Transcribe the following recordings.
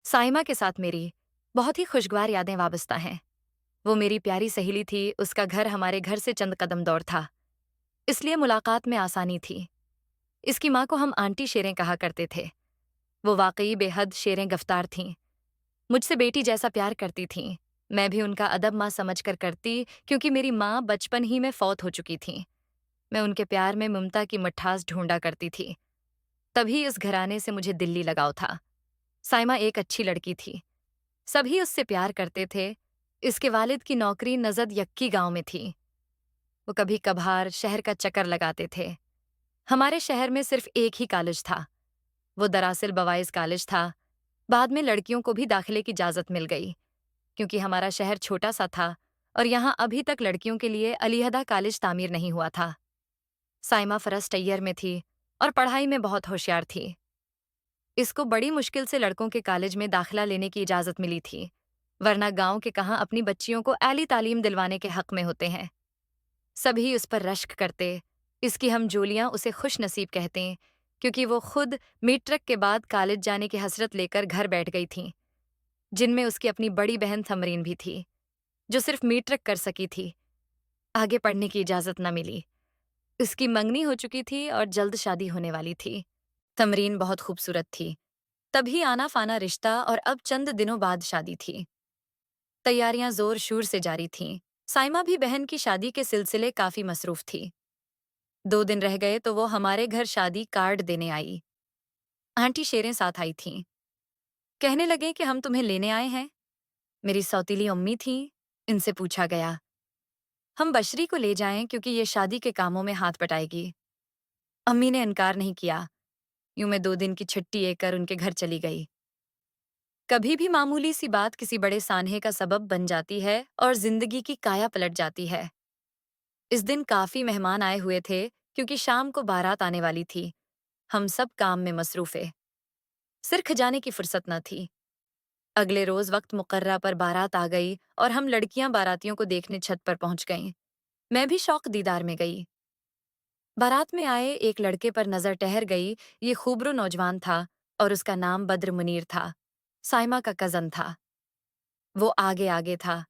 साइमा के साथ मेरी बहुत ही खुशगवार यादें वाबस्ता हैं। वो मेरी प्यारी सहेली थी, उसका घर हमारे घर से चंद कदम दूर था, इसलिए मुलाकात में आसानी थी। इसकी माँ को हम आंटी शेरें कहा करते थे। वो वाकई बेहद शेरें गफ्तार थीं। मुझसे बेटी जैसा प्यार करती थीं। मैं भी उनका अदब माँ समझ कर करती, क्योंकि मेरी माँ बचपन ही में फौत हो चुकी थीं। मैं उनके प्यार में ममता की मिठास ढूंढा करती थी। तभी इस घराने से मुझे दिल्ली लगाव था। साइमा एक अच्छी लड़की थी, सभी उससे प्यार करते थे। इसके वालिद की नौकरी नजद यक्की गांव में थी। वो कभी कभार शहर का चक्कर लगाते थे। हमारे शहर में सिर्फ एक ही कॉलेज था, वो दरअसल बवाइज कॉलेज था। बाद में लड़कियों को भी दाखिले की इजाज़त मिल गई, क्योंकि हमारा शहर छोटा सा था और यहाँ अभी तक लड़कियों के लिए अलीहदा कॉलेज तामीर नहीं हुआ था। साइमा फर्स्ट ईयर में थी और पढ़ाई में बहुत होशियार थी। इसको बड़ी मुश्किल से लड़कों के कॉलेज में दाखिला लेने की इजाज़त मिली थी, वरना गांव के कहाँ अपनी बच्चियों को आली तालीम दिलवाने के हक में होते हैं। सभी उस पर रश्क करते। इसकी हम जोलियां उसे खुश नसीब कहते हैं, क्योंकि वो खुद मैट्रिक के बाद कॉलेज जाने की हसरत लेकर घर बैठ गई थीं, जिनमें उसकी अपनी बड़ी बहन थमरीन भी थी, जो सिर्फ मैट्रिक कर सकी थी। आगे पढ़ने की इजाज़त न मिली। उसकी मंगनी हो चुकी थी और जल्द शादी होने वाली थी। तमरीन बहुत खूबसूरत थी। तभी आना फाना रिश्ता और अब चंद दिनों बाद शादी थी। तैयारियां जोर शोर से जारी थीं। साइमा भी बहन की शादी के सिलसिले काफी मसरूफ थी। 2 दिन रह गए तो वो हमारे घर शादी कार्ड देने आई। आंटी शेरें साथ आई थीं। कहने लगे कि हम तुम्हें लेने आए हैं। मेरी सौतीली अम्मी थी। इनसे पूछा गया, हम बशरी को ले जाएं क्योंकि ये शादी के कामों में हाथ बटाएगी। अम्मी ने इनकार नहीं किया। यूं मैं 2 दिन की छुट्टी लेकर उनके घर चली गई। कभी भी मामूली सी बात किसी बड़े सान्हे का सबब बन जाती है और जिंदगी की काया पलट जाती है। इस दिन काफी मेहमान आए हुए थे, क्योंकि शाम को बारात आने वाली थी। हम सब काम में मसरूफे। सिर खजाने की फुर्सत न थी। अगले रोज वक्त मुकर्रा पर बारात आ गई और हम लड़कियां बारातियों को देखने छत पर पहुंच गईं। मैं भी शौक दीदार में गई। बारात में आए एक लड़के पर नजर ठहर गई। ये खूबरू नौजवान था और उसका नाम बद्र मुनीर था। साइमा का कजन था। वो आगे आगे था।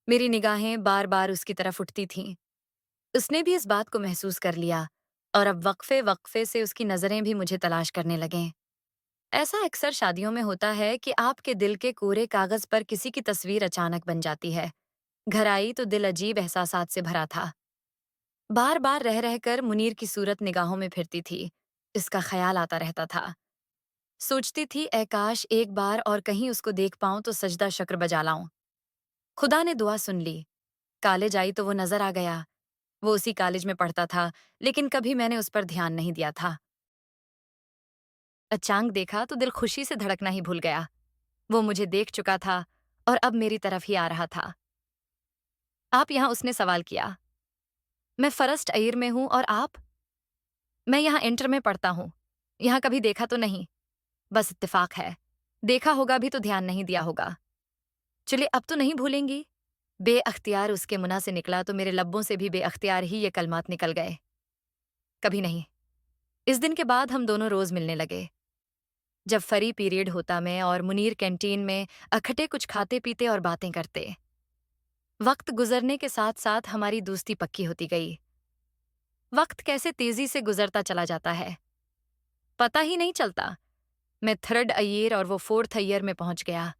मेरी निगाहें बार बार उसकी तरफ उठती थीं। उसने भी इस बात को महसूस कर लिया और अब वक्फे वक्फे से उसकी नजरें भी मुझे तलाश करने लगें। ऐसा अक्सर शादियों में होता है कि आपके दिल के कोरे कागज पर किसी की तस्वीर अचानक बन जाती है। घर आई तो दिल अजीब एहसासात से भरा था। बार बार रह रहकर मुनीर की सूरत निगाहों में फिरती थी। इसका ख्याल आता रहता था। सोचती थी, ऐ काश एक बार और कहीं उसको देख पाऊं तो सजदा शक्र बजा लाऊं। खुदा ने दुआ सुन ली। कॉलेज आई तो वो नजर आ गया। वो उसी कॉलेज में पढ़ता था, लेकिन कभी मैंने उस पर ध्यान नहीं दिया था। अचानक देखा तो दिल खुशी से धड़कना ही भूल गया। वो मुझे देख चुका था और अब मेरी तरफ ही आ रहा था। आप यहाँ, उसने सवाल किया। मैं फर्स्ट ईयर में हूँ और आप? मैं यहाँ इंटर में पढ़ता हूँ। यहाँ कभी देखा तो नहीं, बस इत्तेफाक है। देखा होगा भी तो ध्यान नहीं दिया होगा। चलिए, अब तो नहीं भूलेंगी? बेअख्तियार उसके मुंह से निकला तो मेरे लब्बों से भी बेअख्तियार ही ये कलमात निकल गए। कभी नहीं। इस दिन के बाद हम दोनों रोज मिलने लगे। जब फ्री पीरियड होता, मैं और मुनीर कैंटीन में इकट्ठे कुछ खाते पीते और बातें करते। वक्त गुजरने के साथ साथ हमारी दोस्ती पक्की होती गई। वक्त कैसे तेजी से गुजरता चला जाता है, पता ही नहीं चलता। मैं थर्ड ईयर और वो फोर्थ ईयर में पहुंच गया।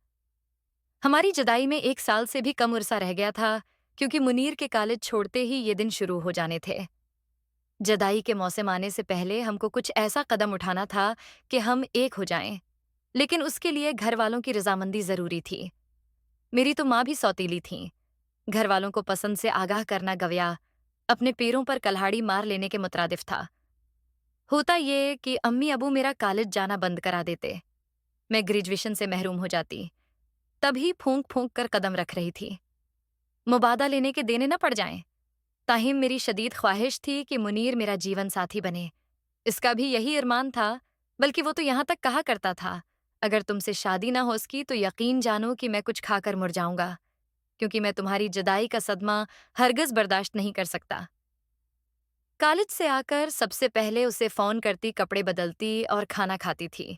हमारी जुदाई में 1 साल से भी कम अरसा रह गया था, क्योंकि मुनीर के कॉलेज छोड़ते ही ये दिन शुरू हो जाने थे। जुदाई के मौसम आने से पहले हमको कुछ ऐसा कदम उठाना था कि हम एक हो जाएं, लेकिन उसके लिए घर वालों की रजामंदी जरूरी थी। मेरी तो माँ भी सौतीली थी। घर वालों को पसंद से आगाह करना गवया अपने पैरों पर कल्हाड़ी मार लेने के मुतरादिफ था। होता ये कि अम्मी अबू मेरा कॉलेज जाना बंद करा देते। मैं ग्रेजुएशन से महरूम हो जाती। तभी फूंक फूंक कर कदम रख रही थी, मुबादा लेने के देने न पड़ जाएं। ताहिम मेरी शदीद ख्वाहिश थी कि मुनीर मेरा जीवन साथी बने। इसका भी यही अरमान था, बल्कि वो तो यहाँ तक कहा करता था, अगर तुमसे शादी ना हो सकी तो यकीन जानो कि मैं कुछ खाकर मुर जाऊंगा, क्योंकि मैं तुम्हारी जुदाई का सदमा हरगिज बर्दाश्त नहीं कर सकता। कॉलेज से आकर सबसे पहले उसे फोन करती, कपड़े बदलती और खाना खाती थी।